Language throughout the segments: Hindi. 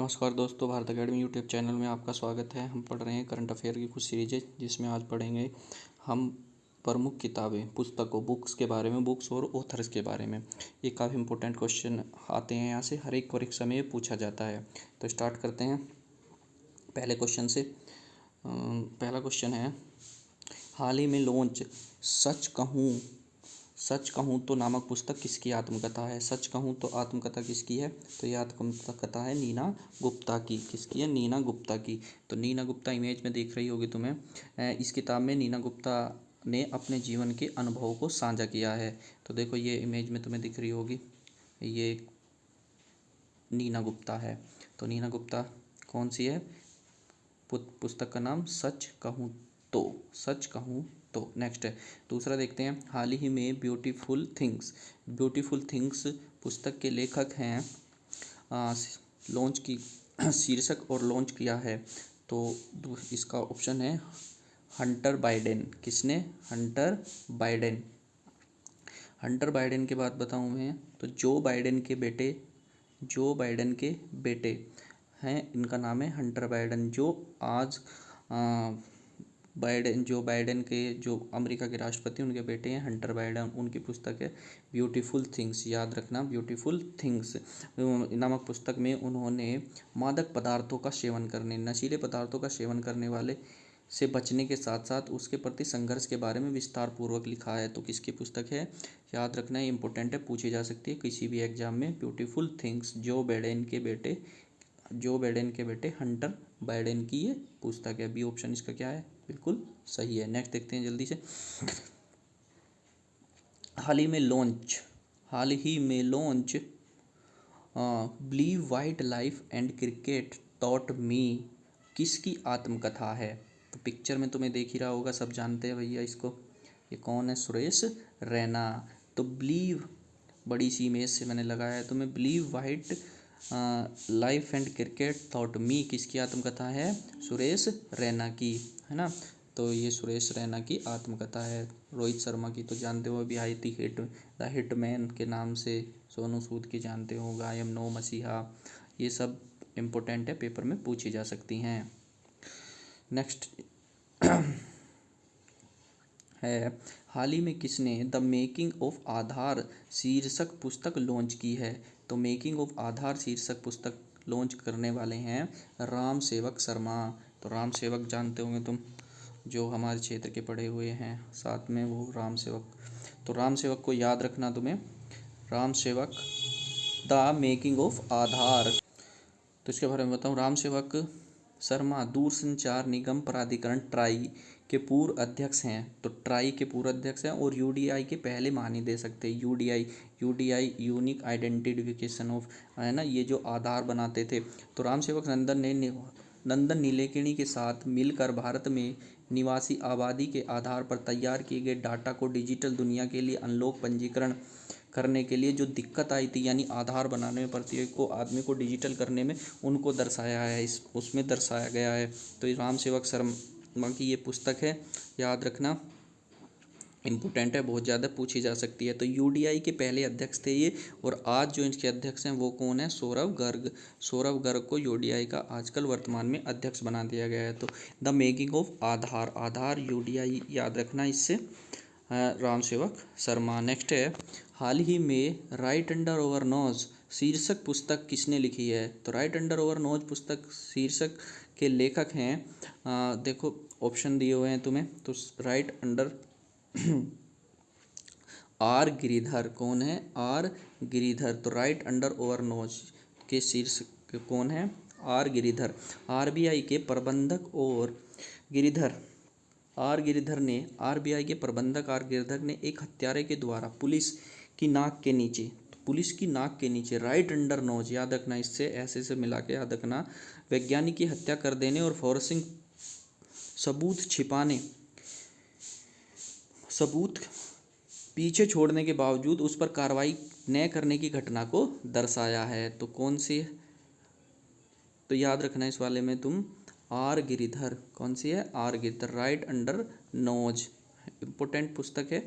नमस्कार दोस्तों, भारत अकेडमी यूट्यूब चैनल में आपका स्वागत है। हम पढ़ रहे हैं करंट अफेयर की कुछ सीरीजें, जिसमें आज पढ़ेंगे हम प्रमुख किताबें, पुस्तकों, बुक्स के बारे में, बुक्स और ऑथर्स के बारे में। ये काफ़ी इंपॉर्टेंट क्वेश्चन आते हैं यहाँ से, हर एक परीक्षा में ये पूछा जाता है। तो स्टार्ट करते हैं पहले क्वेश्चन से। पहला क्वेश्चन है, हाल ही में लॉन्च सच कहूँ तो नामक पुस्तक किसकी आत्मकथा है? सच कहूँ तो आत्मकथा किसकी है? तो ये आत्मकथा है नीना गुप्ता की। किसकी है? नीना गुप्ता की। तो नीना गुप्ता इमेज में देख रही होगी तुम्हें। इस किताब में नीना गुप्ता ने अपने जीवन के अनुभवों को साझा किया है। तो देखो, ये इमेज में तुम्हें दिख रही होगी, ये नीना गुप्ता है। तो नीना गुप्ता कौन सी है? पुस्तक का नाम सच कहूँ तो। नेक्स्ट है, दूसरा देखते हैं। हाल ही में ब्यूटीफुल थिंग्स पुस्तक के लेखक हैं, लॉन्च की शीर्षक और लॉन्च किया है। तो इसका ऑप्शन है हंटर बाइडेन। किसने? हंटर बाइडेन के बाद बताऊं मैं, तो जो बाइडेन के बेटे हैं, इनका नाम है हंटर बाइडेन। जो बाइडेन के जो अमेरिका के राष्ट्रपति, उनके बेटे हैं हंटर बाइडेन। उनकी पुस्तक है ब्यूटीफुल थिंग्स। याद रखना, ब्यूटीफुल थिंग्स नामक पुस्तक में उन्होंने मादक पदार्थों का सेवन करने, नशीले पदार्थों का सेवन करने वाले से बचने के साथ साथ उसके प्रति संघर्ष के बारे में विस्तार पूर्वक लिखा है। तो किसकी पुस्तक है? याद रखना, ये इंपॉर्टेंट है, पूछी जा सकती है किसी भी एग्जाम में। ब्यूटीफुल थिंग्स, जो बाइडेन के बेटे हंटर बाइडेन की ये पुस्तक है। बी ऑप्शन इसका क्या है? बिल्कुल सही है। नेक्स्ट देखते हैं जल्दी से। हाल ही में launch believe what life and cricket taught me किसकी आत्मकथा है? तो पिक्चर में तुम्हें देख ही रहा होगा, सब जानते हैं भैया इसको। ये कौन है? सुरेश रैना। तो बिलीव, बड़ी सी इमेज से मैंने लगाया है तुम्हें, believe what life and cricket taught me किसकी आत्मकथा है? सुरेश रैना की, है ना। तो ये सुरेश रैना की आत्मकथा है। रोहित शर्मा की तो जानते हो, अभी आई थी हिट, द हिटमैन के नाम से। सोनू सूद की जानते हो, आई एम नो मसीहा। ये सब इम्पोर्टेंट है, पेपर में पूछी जा सकती हैं। नेक्स्ट है, हाल ही में किसने द मेकिंग ऑफ आधार शीर्षक पुस्तक लॉन्च की है? तो मेकिंग ऑफ आधार शीर्षक पुस्तक लॉन्च करने वाले हैं राम सेवक शर्मा। तो राम सेवक जानते होंगे तुम, जो हमारे क्षेत्र के पढ़े हुए हैं साथ में, वो राम सेवक। तो राम सेवक को याद रखना तुम्हें, राम सेवक द मेकिंग ऑफ आधार। तो इसके बारे में बताऊँ, राम सेवक शर्मा दूरसंचार निगम प्राधिकरण ट्राई के पूर्व अध्यक्ष हैं। तो ट्राई के पूर्व अध्यक्ष हैं और यूडीआई के पहले महानिदेशक थे। यूडीआई यूनिक आइडेंटिफिकेशन ऑफ, है ना, ये जो आधार बनाते थे। तो राम सेवक नंदन नीलेकणी के साथ मिलकर भारत में निवासी आबादी के आधार पर तैयार किए गए डाटा को डिजिटल दुनिया के लिए अनलॉक पंजीकरण करने के लिए जो दिक्कत आई थी, यानी आधार बनाने में प्रत्येक को आदमी को डिजिटल करने में, उनको दर्शाया है, उसमें दर्शाया गया है। तो ये राम सेवक शर्मा की ये पुस्तक है, याद रखना, इम्पोर्टेंट है, बहुत ज़्यादा पूछी जा सकती है। तो यूडीआई के पहले अध्यक्ष थे ये, और आज जो इनके अध्यक्ष हैं वो कौन है? सौरभ गर्ग को यूडीआई का आजकल वर्तमान में अध्यक्ष बना दिया गया है। तो the making of Aadhaar UDI, याद रखना इससे, राम सेवक शर्मा। नेक्स्ट है, हाल ही में राइट अंडर ओवर नोज शीर्षक पुस्तक किसने लिखी है? तो राइट अंडर ओवर नोज पुस्तक शीर्षक के लेखक हैं, देखो ऑप्शन दिए हुए हैं तुम्हें। तो राइट अंडर आर गिरिधर। कौन है? आर गिरिधर। तो राइट अंडर ओवर नोज के शीर्षक कौन है? आर गिरिधर। आरबीआई के प्रबंधक और आरबीआई के प्रबंधक आर गिरधर ने एक हत्यारे के द्वारा पुलिस की नाक के नीचे राइट अंडर नोज, याद रखना, इससे ऐसे से मिला के याद रखना, वैज्ञानिक की हत्या कर देने और फोरेंसिक सबूत पीछे छोड़ने के बावजूद उस पर कार्रवाई न करने की घटना को दर्शाया है। तो कौन सी? तो याद रखना इस वाले में तुम, आर गिरिधर। कौन सी है? R Giridhar, right under nose, important पुस्तक है,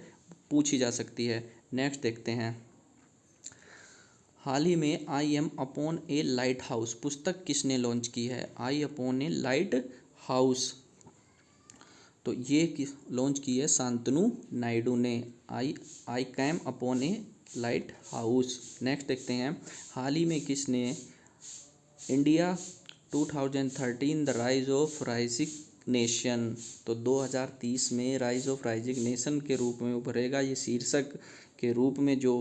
पूछी जा सकती है। नेक्स्ट देखते हैं, हाल ही में I am upon A light house पुस्तक किसने लॉन्च की है? आई अपॉन ए लाइट हाउस, तो ये लॉन्च की है शांतनु नायडू ने। I came upon A light house. Next देखते हैं, हाल ही में किसने India 2013 the rise of rising nation, तो 2030 में राइज ऑफ राइजिंग नेशन के रूप में उभरेगा, ये शीर्षक के रूप में जो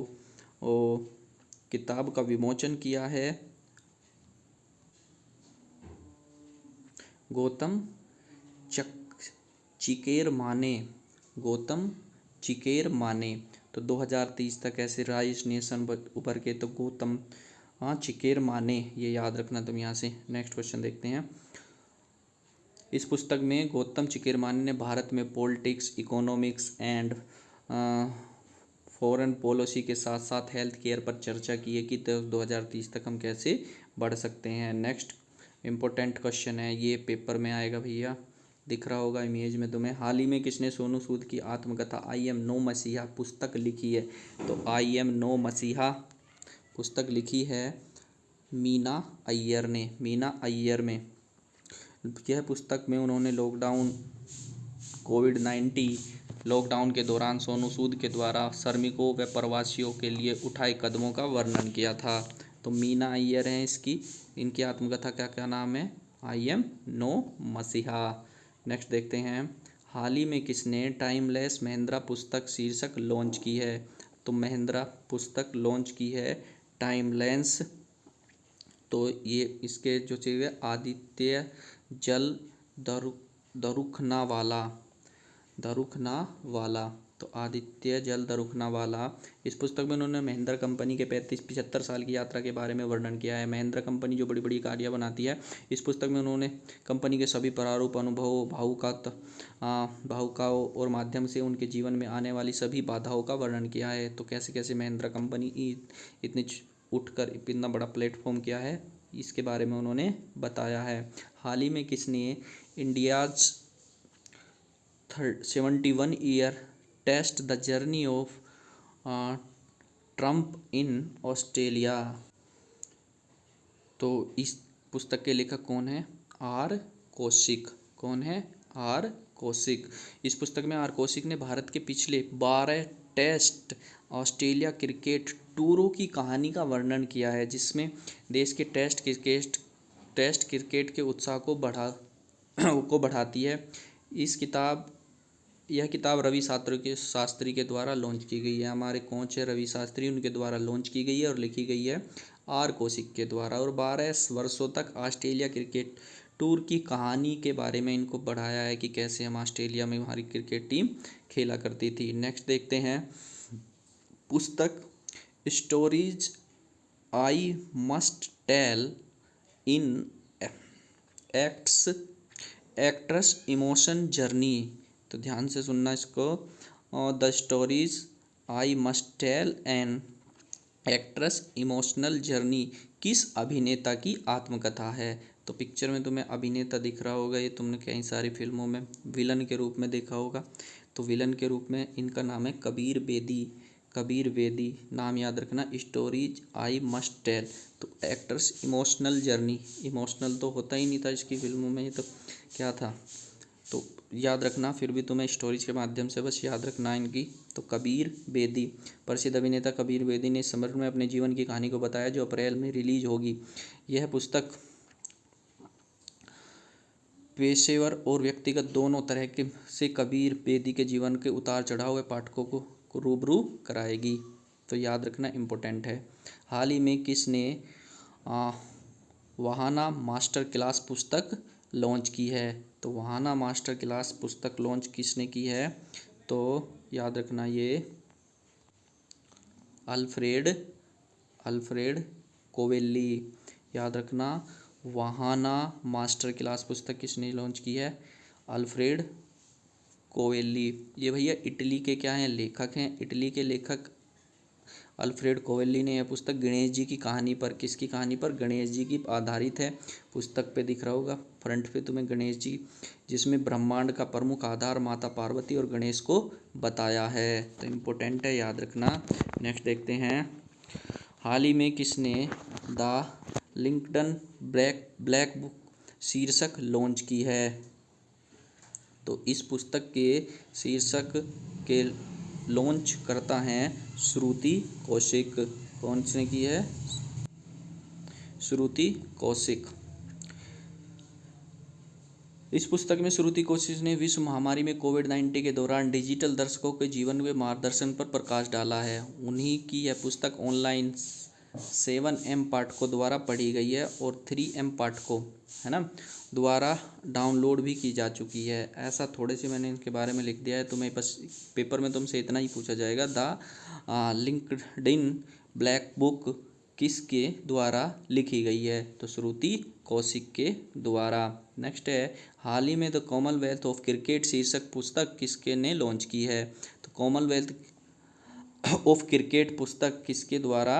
किताब का विमोचन किया है गौतम चिकेरमान ने। गौतम चिकेरमान, तो 2030 तक ऐसे राइज नेशन उभर के, तो गौतम चिकेरमान, ये याद रखना तुम यहाँ से। नेक्स्ट क्वेश्चन देखते हैं, इस पुस्तक में गौतम चिकेरमान ने भारत में politics, economics and foreign policy के साथ साथ हेल्थ केयर पर चर्चा की है कि 2030 तक हम कैसे बढ़ सकते हैं। नेक्स्ट इम्पोर्टेंट क्वेश्चन है, ये पेपर में आएगा भैया, दिख रहा होगा इमेज में तुम्हें। हाल ही में किसने सोनू सूद की आत्मकथा आई एम नो मसीहा पुस्तक लिखी है? तो आई एम नो मसीहा पुस्तक लिखी है मीना अय्यर ने। मीना अय्यर में यह पुस्तक में उन्होंने कोविड-19 लॉकडाउन के दौरान सोनू सूद के द्वारा श्रमिकों व प्रवासियों के लिए उठाए कदमों का वर्णन किया था। तो मीना अय्यर हैं इसकी, इनकी आत्मकथा का क्या नाम है? आई एम नो मसीहा। नेक्स्ट देखते हैं, हाल ही में किसने टाइमलेस महिंद्रा पुस्तक शीर्षक लॉन्च की है? तो महिंद्रा पुस्तक लॉन्च की है टाइमलेस, तो ये इसके जो चीज़ है आदित्य जल दरुखनावाला, तो आदित्य जल दरुखनावाला। इस पुस्तक में उन्होंने महिंद्रा कंपनी के 35-75 साल की यात्रा के बारे में वर्णन किया है। महिंद्रा कंपनी जो बड़ी बड़ी गाड़ियाँ बनाती है, इस पुस्तक में उन्होंने कंपनी के सभी प्रारूप अनुभवों, भावुकाओं और माध्यम से उनके जीवन में आने वाली सभी बाधाओं का वर्णन किया है। तो कैसे कैसे महिंद्रा कंपनी इतनी उठकर इतना बड़ा प्लेटफॉर्म किया है, इसके बारे में उन्होंने बताया है। हाल ही में किसने India's 71 year test the journey of triumph in Australia, तो इस पुस्तक के लेखक कौन है? आर कौशिक। कौन है? आर कौशिक। इस पुस्तक में आर कौशिक ने भारत के पिछले 12 टेस्ट ऑस्ट्रेलिया क्रिकेट टूरों की कहानी का वर्णन किया है, जिसमें देश के टेस्ट क्रिकेट के उत्साह को बढ़ाती है। यह किताब रवि शास्त्री के द्वारा लॉन्च की गई है। हमारे कोच है रवि शास्त्री, उनके द्वारा लॉन्च की गई है और लिखी गई है आर कौशिक के द्वारा। और 12 वर्षों तक ऑस्ट्रेलिया क्रिकेट टूर की कहानी के बारे में इनको बढ़ाया है कि कैसे हम ऑस्ट्रेलिया में हमारी क्रिकेट टीम खेला करती थी। नेक्स्ट देखते हैं, पुस्तक stories I must tell an actress emotion journey, तो ध्यान से सुनना इसको। The stories I must tell an actress emotional journey किस अभिनेता की आत्मकथा है? तो पिक्चर में तुम्हें अभिनेता दिख रहा होगा, ये तुमने कई सारी फिल्मों में विलन के रूप में देखा होगा। तो विलन के रूप में इनका नाम है कबीर बेदी, नाम याद रखना। स्टोरीज आई मस्ट टेल, तो एक्टर्स इमोशनल जर्नी, इमोशनल तो होता ही नहीं था इसकी फिल्मों में, ये तो क्या था, तो याद रखना। फिर भी तुम्हें स्टोरीज के माध्यम से बस याद रखना इनकी। तो कबीर बेदी, प्रसिद्ध अभिनेता कबीर बेदी ने इस समर में अपने जीवन की कहानी को बताया, जो अप्रैल में रिलीज होगी। यह पुस्तक पेशेवर और व्यक्तिगत दोनों तरह के से कबीर बेदी के जीवन के उतार चढ़ाव व पाठकों को रूबरू कराएगी, तो याद रखना इम्पोर्टेंट है। हाल ही में किसने वहाना मास्टर क्लास पुस्तक लॉन्च की है? तो वहाना मास्टर क्लास पुस्तक लॉन्च किसने की है? तो याद रखना ये अल्फ्रेड कोवेल्ली, याद रखना। वहाना मास्टर क्लास पुस्तक किसने लॉन्च की है? अल्फ्रेड कोवेल्ली। ये भैया इटली के क्या हैं? लेखक हैं। इटली के लेखक अल्फ्रेड कोवेल्ली ने यह पुस्तक गणेश जी की कहानी पर, किसकी कहानी पर? गणेश जी की आधारित है। पुस्तक पे दिख रहा होगा फ्रंट पे तुम्हें गणेश जी, जिसमें ब्रह्मांड का प्रमुख आधार माता पार्वती और गणेश को बताया है, तो इम्पोर्टेंट है, याद रखना। नेक्स्ट देखते हैं, हाल ही में किसने द लिंकन ब्लैक बुक शीर्षक लॉन्च की है? तो इस पुस्तक के शीर्षक के लॉन्च करता है श्रुति कौशिक। कौन सी ने की है? श्रुति कौशिक। इस पुस्तक में श्रुति कौशिक ने विश्व महामारी में कोविड-19 के दौरान डिजिटल दर्शकों के जीवन में मार्गदर्शन पर प्रकाश डाला है। उन्हीं की यह पुस्तक ऑनलाइन 7M पाठकों द्वारा पढ़ी गई है और 3M पाठकों, है ना, द्वारा डाउनलोड भी की जा चुकी है। ऐसा थोड़े से मैंने इनके बारे में लिख दिया है, तुम्हें बस पेपर में तुमसे इतना ही पूछा जाएगा, द लिंक्डइन ब्लैक बुक किसके द्वारा लिखी गई है? तो श्रुति कौशिक के द्वारा। नेक्स्ट है, हाल ही में द कॉमनवेल्थ ऑफ क्रिकेट शीर्षक पुस्तक किसके ने लॉन्च की है? तो कॉमनवेल्थ ऑफ क्रिकेट पुस्तक किसके द्वारा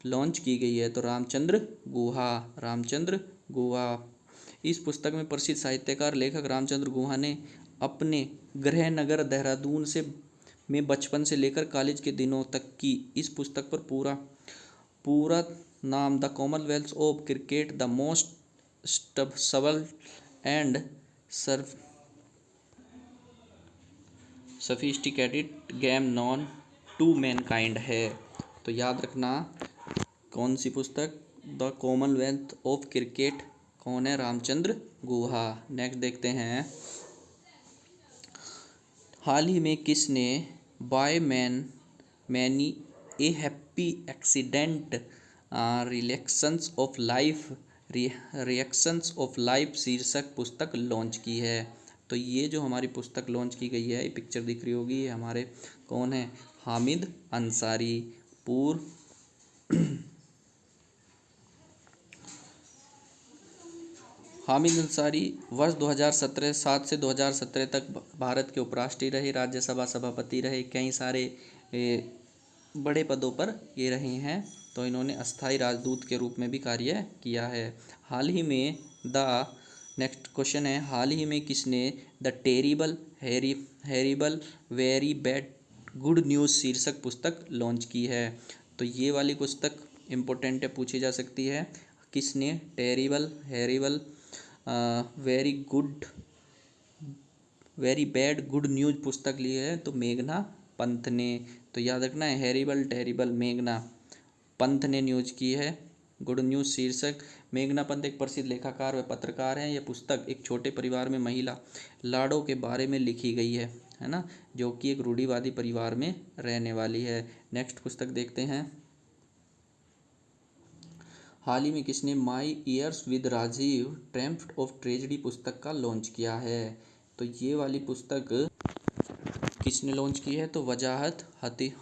लॉन्च की गई है? तो रामचंद्र गुहा। रामचंद्र गुहा। इस पुस्तक में प्रसिद्ध साहित्यकार लेखक रामचंद्र गुहा ने अपने गृह नगर देहरादून से में बचपन से लेकर कॉलेज के दिनों तक की इस पुस्तक पर पूरा नाम the commonwealth of cricket the most subtle and sophisticated game known to mankind है। तो याद रखना, कौन सी पुस्तक? The commonwealth of cricket. कौन है? रामचंद्र गुहा। नेक्स्ट देखते हैं, हाल ही में किसने by many a happy accident reactions of life शीर्षक पुस्तक लॉन्च की है? तो ये जो हमारी पुस्तक लॉन्च की गई है, ये पिक्चर दिख रही होगी, ये हमारे कौन है? हामिद अंसारी। हामिद अंसारी वर्ष 2017 7 से 2017 तक भारत के उपराष्ट्रपति रहे, राज्यसभा सभापति रहे, कई सारे बड़े पदों पर ये रहे हैं। तो इन्होंने अस्थायी राजदूत के रूप में भी कार्य किया है। हाल ही में नेक्स्ट क्वेश्चन है, हाल ही में किसने the terrible horrible very bad good news शीर्षक पुस्तक लॉन्च की है? तो ये वाली पुस्तक इम्पोर्टेंट है, पूछी जा सकती है। किसने terrible horrible very bad good news पुस्तक ली है? तो मेघना पंत ने। तो याद रखना है, हैरिबल टेरिबल मेघना पंत ने न्यूज़ की है, गुड न्यूज़ शीर्षक। मेघना पंत एक प्रसिद्ध लेखककार व पत्रकार हैं। यह पुस्तक एक छोटे परिवार में महिला लाड़ों के बारे में लिखी गई है ना, जो कि एक रूढ़िवादी परिवार में रहने वाली है। नेक्स्ट पुस्तक देखते हैं, हाल ही में किसने my years with Rajiv triumph of tragedy पुस्तक का लॉन्च किया है? तो ये वाली पुस्तक किसने लॉन्च की है? तो वजाहत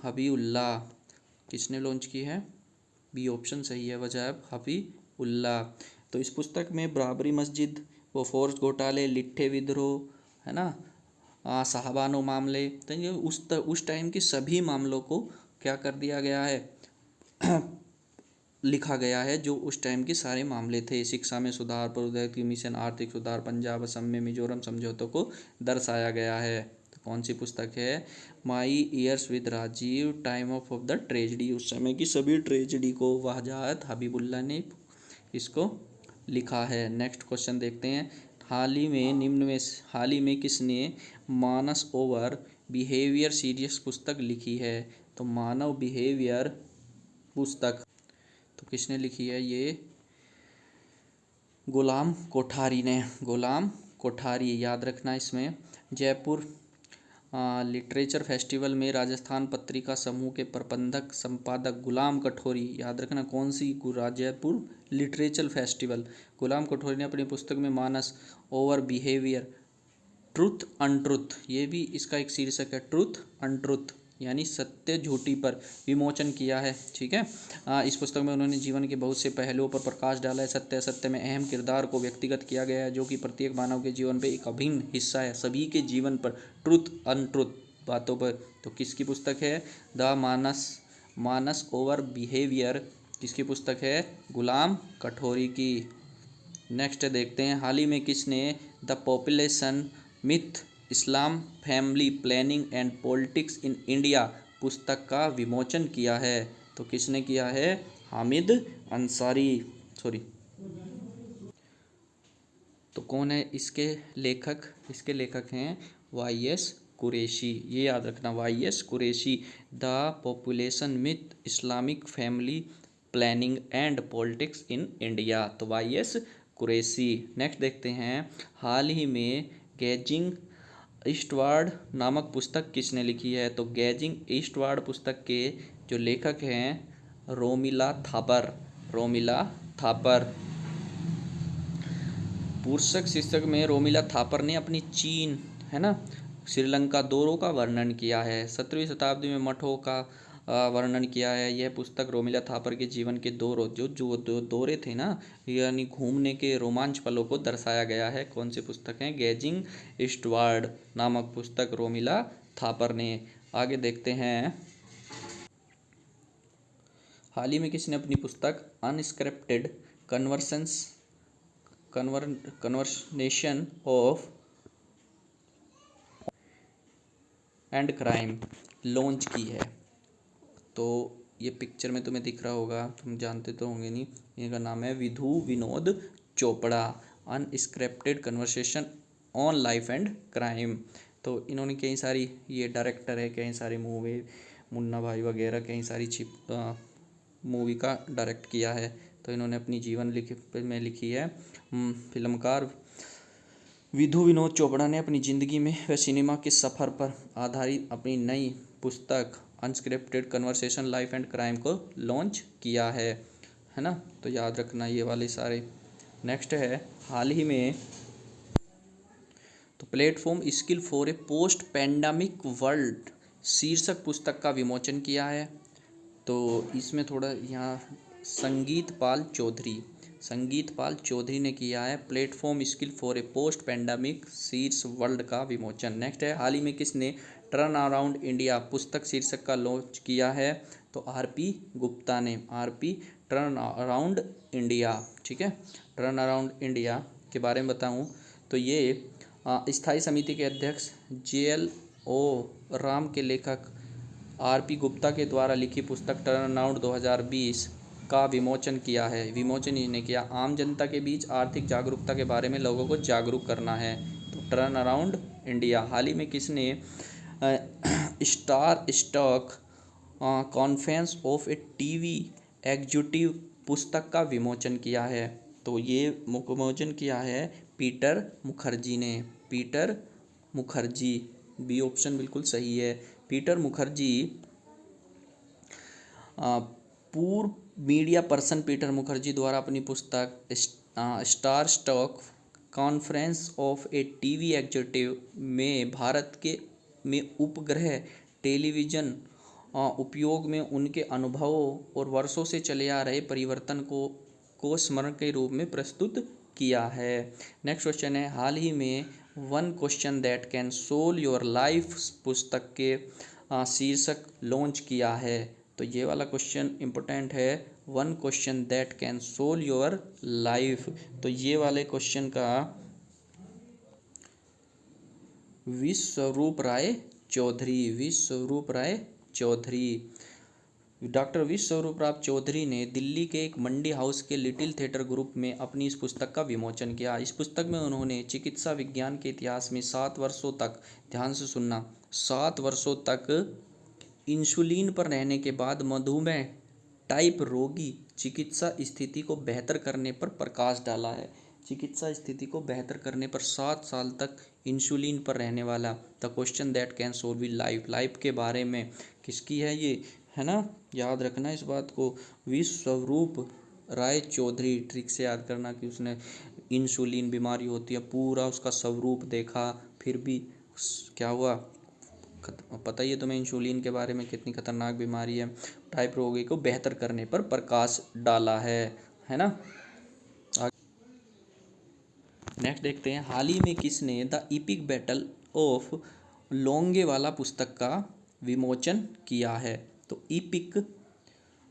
हबीबुल्लाह। किसने लॉन्च की है? बी ऑप्शन सही है, वजाहत हबीबुल्लाह। तो इस पुस्तक में बराबरी मस्जिद, वो फोर्स घोटाले, लिट्ठे विद्रोह, है ना, साहबानो मामले, तो ये उस टाइम के सभी मामलों को क्या कर दिया गया है लिखा गया है, जो उस टाइम के सारे मामले थे। शिक्षा में सुधार, प्रौद्योगिकी मिशन, आर्थिक सुधार, पंजाब असम में मिजोरम समझौतों को दर्शाया गया है। तो कौन सी पुस्तक है? My years with Rajiv time of the tragedy. उस समय की सभी ट्रेजेडी को वजाहत हबीबुल्लाह ने इसको लिखा है। नेक्स्ट क्वेश्चन देखते हैं, हाल ही में किसने मानस ओवर बिहेवियर सीरीज पुस्तक लिखी है? तो मानव बिहेवियर पुस्तक तो किसने लिखी है? ये गुलाम कोठारी ने। गुलाम कोठारी, याद रखना। इसमें जयपुर लिटरेचर फेस्टिवल में राजस्थान पत्रिका समूह के प्रबंधक संपादक गुलाम कठोरी, याद रखना, कौन सी? Jaipur literature festival. गुलाम कठोरी ने अपनी पुस्तक में मानस ओवर बिहेवियर ट्रूथ अनट्रूथ, ये भी इसका एक शीर्षक है, ट्रूथ अनट्रूथ, यानी सत्य झूठी पर विमोचन किया है। ठीक है, इस पुस्तक में उन्होंने जीवन के बहुत से पहलुओं पर प्रकाश डाला है। सत्य असत्य में अहम किरदार को व्यक्तिगत किया गया है, जो कि प्रत्येक मानव के जीवन पे एक अभिन्न हिस्सा है, सभी के जीवन पर ट्रूथ अनट्रूथ बातों पर। तो किसकी पुस्तक है? द मानस ओवर बिहेवियर किसकी पुस्तक है? गुलाम कठोरी की। नेक्स्ट देखते हैं, हाल ही में किसने the population myth Islam family planning and politics in India पुस्तक का विमोचन किया है? तो किसने किया है? हामिद अंसारी, सॉरी। तो कौन है इसके लेखक? इसके लेखक हैं वाई.एस. कुरैशी, ये याद रखना, Y S. Quraishi. The population myth, Islamic family planning and politics in India, तो वाई.एस. कुरैशी। नेक्स्ट देखते हैं, हाल ही में गैजिंग ईस्टवार्ड नामक पुस्तक किसने लिखी है? तो गैजिंग ईस्टवार्ड पुस्तक के जो लेखक हैं रोमिला थापर, रोमिला थापर। पुस्तक शीर्षक में रोमिला थापर ने अपनी चीन, है ना, श्रीलंका दौरों का वर्णन किया है। 17वीं शताब्दी में मठों का वर्णन किया है। यह पुस्तक रोमिला थापर के जीवन के दौरों, जो दौरे थे ना, यानी घूमने के रोमांच पलों को दर्शाया गया है। कौन सी पुस्तक है? गैजिंग ईस्टवार्ड नामक पुस्तक रोमिला थापर ने। आगे देखते हैं, हाल ही में किसने अपनी पुस्तक unscripted conversation of and crime launch की है? तो ये पिक्चर में तुम्हें दिख रहा होगा, तुम जानते तो होंगे नहीं, इनका नाम है Vidhu Vinod Chopra, unscripted conversation on life and crime. तो इन्होंने कई सारी, ये डायरेक्टर है, कई सारी मूवी, मुन्ना भाई वगैरह कई सारी मूवी का डायरेक्ट किया है। तो इन्होंने अपनी जीवन में लिखी है। फिल्मकार विधु विनोद चोपड़ा ने अपनी ज़िंदगी में व सिनेमा के सफ़र पर आधारित अपनी नई पुस्तक unscripted conversation life and crime को लॉन्च किया है ना। तो याद रखना ये वाले सारे। नेक्स्ट है, हाल ही में तो platform skill for a post pandemic world शीर्षक पुस्तक का विमोचन किया है। तो इसमें थोड़ा यहाँ संगीत पाल चौधरी ने किया है platform skill for a post pandemic शीर्ष वर्ल्ड का विमोचन। नेक्स्ट है, हाल ही में किसने टर्न अराउंड इंडिया पुस्तक शीर्षक का लॉन्च किया है? तो आर.पी. गुप्ता ने, आर.पी. टर्न अराउंड इंडिया, ठीक है। टर्न अराउंड इंडिया के बारे में बताऊं तो ये स्थायी समिति के अध्यक्ष जे.एल.ओ. राम के लेखक आर.पी. गुप्ता के द्वारा लिखी पुस्तक टर्न अराउंड 2020 का विमोचन किया है। विमोचन इन्हें किया, आम जनता के बीच आर्थिक जागरूकता के बारे में लोगों को जागरूक करना है। तो टर्न अराउंड इंडिया। हाल ही में किसने star stock conference of A TV executive पुस्तक का विमोचन किया है? तो ये विमोचन किया है पीटर मुखर्जी ने, पीटर मुखर्जी। बी ऑप्शन बिल्कुल सही है। पीटर मुखर्जी, पूर्व मीडिया पर्सन पीटर मुखर्जी द्वारा अपनी पुस्तक star stock conference of A TV executive में भारत के में उपग्रह टेलीविज़न उपयोग में उनके अनुभवों और वर्षों से चले आ रहे परिवर्तन को स्मरण के रूप में प्रस्तुत किया है। नेक्स्ट क्वेश्चन है, हाल ही में one question that can solve your life पुस्तक के शीर्षक लॉन्च किया है? तो ये वाला क्वेश्चन इम्पोर्टेंट है, one question that can solve your life. तो ये वाले क्वेश्चन का विश्वरूप राय चौधरी, डॉक्टर विश्वरूप राय चौधरी ने दिल्ली के एक मंडी हाउस के लिटिल थिएटर ग्रुप में अपनी इस पुस्तक का विमोचन किया। इस पुस्तक में उन्होंने चिकित्सा विज्ञान के इतिहास में 7 वर्षों तक, ध्यान से सुनना, 7 वर्षों तक इंसुलिन पर रहने के बाद मधुमेह टाइप रोगी चिकित्सा स्थिति को बेहतर करने पर प्रकाश डाला है। चिकित्सा स्थिति को बेहतर करने पर 7 साल तक इंसुलिन पर रहने वाला the question that can solve life के बारे में किसकी है ये, है ना। याद रखना इस बात को, विश्वरूप राय चौधरी। ट्रिक से याद करना कि उसने इंसुलिन बीमारी होती है, पूरा उसका स्वरूप देखा, फिर भी क्या हुआ, पता ही है तुम्हें इंसुलिन के बारे में, कितनी खतरनाक बीमारी है। टाइप रोगी को बेहतर करने पर प्रकाश डाला है ना। नेक्स्ट देखते हैं, हाल ही में किसने the epic battle of Longewala पुस्तक का विमोचन किया है? तो इपिक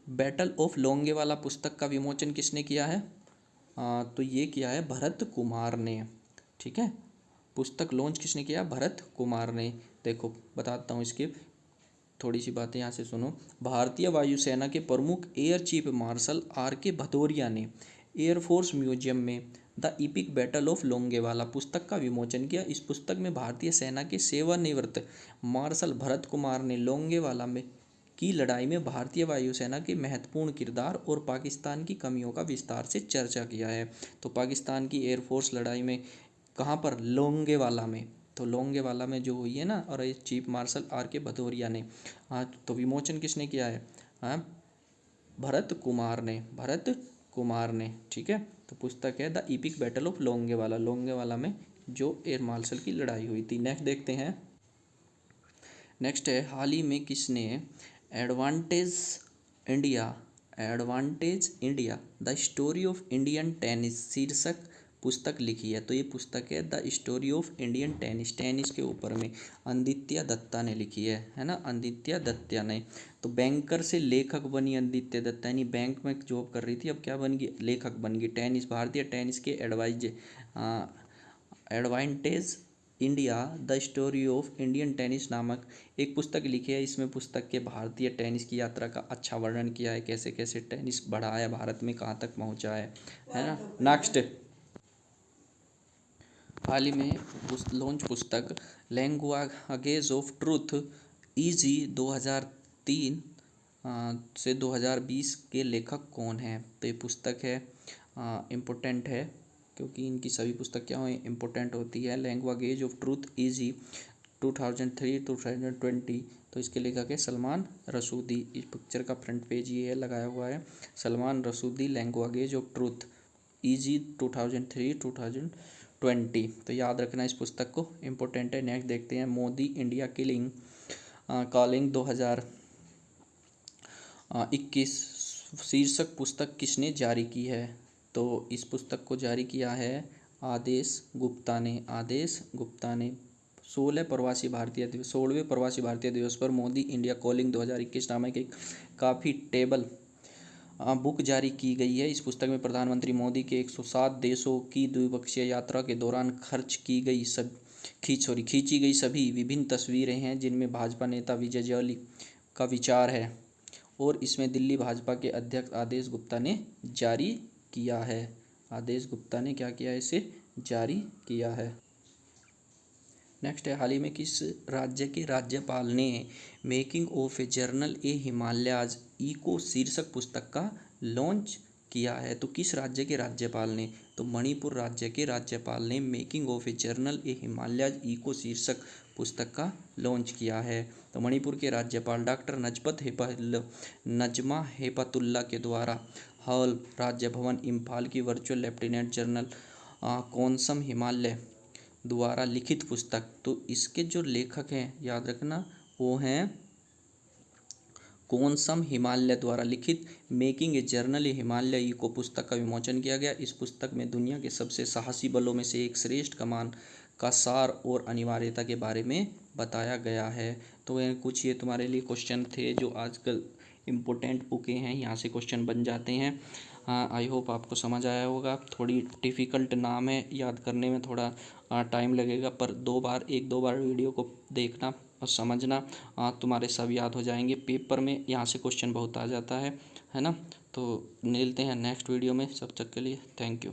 बैटल ऑफ लोंगेवाला पुस्तक का विमोचन किसने किया है? तो ये किया है भरत कुमार ने, ठीक है। पुस्तक लॉन्च किसने किया? भरत कुमार ने। देखो बताता हूँ इसके, थोड़ी सी बातें यहाँ से सुनो। भारतीय वायुसेना के प्रमुख air chief marshal R.K. Bhadauria ने एयरफोर्स म्यूजियम में the epic battle of Longewala पुस्तक का विमोचन किया। इस पुस्तक में भारतीय सेना के सेवानिवृत्त मार्शल भरत कुमार ने लोंगेवाला में की लड़ाई में भारतीय वायुसेना के महत्वपूर्ण किरदार और पाकिस्तान की कमियों का विस्तार से चर्चा किया है। तो पाकिस्तान की एयरफोर्स लड़ाई में कहाँ पर, लोंगेवाला में, तो लोंगेवाला में जो हुई है ना, और ये चीफ मार्शल R.K. भदौरिया ने, हाँ, तो विमोचन किसने किया है, हाँ, भरत कुमार ने, ठीक है। तो पुस्तक है the epic battle of Longewala, Longewala में जो एयर मार्शल की लड़ाई हुई थी। नेक्स्ट देखते हैं। नेक्स्ट है, हाल ही में किसने advantage India the story of Indian tennis शीर्षक पुस्तक लिखी है। तो ये पुस्तक है the story of Indian tennis, tennis के ऊपर में आदित्य दत्ता ने लिखी है ना, आदित्य दत्ता ने। तो बैंकर से लेखक बनी आदित्य दत्ता, यानी बैंक में जॉब कर रही थी, अब क्या बन गई, लेखक बन गई। टेनिस, भारतीय टेनिस के advantage India the story of Indian tennis नामक एक पुस्तक लिखी है। इसमें पुस्तक के भारतीय टेनिस की यात्रा का अच्छा वर्णन किया है, कैसे कैसे टेनिस बढ़ा है भारत में, कहाँ तक पहुँचा है ना। नेक्स्ट, हाल ही में लॉन्च पुस्तक लैंग्वेजेस ऑफ ट्रूथ ईजी 2003 से 2020 के लेखक कौन हैं। तो ये पुस्तक है इम्पोर्टेंट है, क्योंकि इनकी सभी पुस्तक क्या हो इम्पोर्टेंट होती है। लैंग्वेजेस ऑफ ट्रूथ ईजी 2003-2020, तो इसके लेखक है सलमान रसूदी। इस पिक्चर का फ्रंट पेज ये है लगाया हुआ है, Salman Rushdie, languages of truth essays 2003-2020। तो याद रखना इस पुस्तक को, इम्पोर्टेंट है। नेक्स्ट देखते हैं, मोदी इंडिया कॉलिंग 2021 शीर्षक पुस्तक किसने जारी की है। तो इस पुस्तक को जारी किया है आदेश गुप्ता ने। 16वें प्रवासी भारतीय दिवस पर मोदी इंडिया कॉलिंग 2021 नामक एक काफ़ी टेबल बुक जारी की गई है। इस पुस्तक में प्रधानमंत्री मोदी के 107 देशों की द्विपक्षीय यात्रा के दौरान खींची गई सभी विभिन्न तस्वीरें हैं, जिनमें भाजपा नेता विजय जॉली का विचार है, और इसमें दिल्ली भाजपा के अध्यक्ष आदेश गुप्ता ने जारी किया है। आदेश गुप्ता ने क्या किया है, इसे जारी किया है। नेक्स्ट है, हाल ही में किस राज्य के राज्यपाल ने making of a journal a Himalayas echo शीर्षक पुस्तक का लॉन्च किया है। तो किस राज्य के राज्यपाल ने, तो मणिपुर राज्य के राज्यपाल ने making of a journal a Himalayas echo शीर्षक पुस्तक का लॉन्च किया है। तो मणिपुर के राज्यपाल डॉक्टर नजमा हेपतुल्ला के द्वारा हॉल राज्य भवन इम्फाल की वर्चुअल लेफ्टिनेंट जनरल कौनसम हिमालय द्वारा लिखित पुस्तक। तो इसके जो लेखक हैं याद रखना, वो हैं कौनसम हिमालय द्वारा लिखित making a journal a Himalaya echo पुस्तक का विमोचन किया गया। इस पुस्तक में दुनिया के सबसे साहसी बलों में से एक श्रेष्ठ कमान का सार और अनिवार्यता के बारे में बताया गया है। तो कुछ ये तुम्हारे लिए क्वेश्चन थे जो आजकल इम्पोर्टेंट बुकें हैं, यहाँ से क्वेश्चन बन जाते हैं। हाँ, आई होप आपको समझ आया होगा। थोड़ी डिफ़िकल्ट नाम है, याद करने में थोड़ा टाइम लगेगा, पर एक दो बार वीडियो को देखना और समझना, तुम्हारे सब याद हो जाएंगे। पेपर में यहाँ से क्वेश्चन बहुत आ जाता है ना। तो मिलते हैं नेक्स्ट वीडियो में, तब तक के लिए थैंक यू।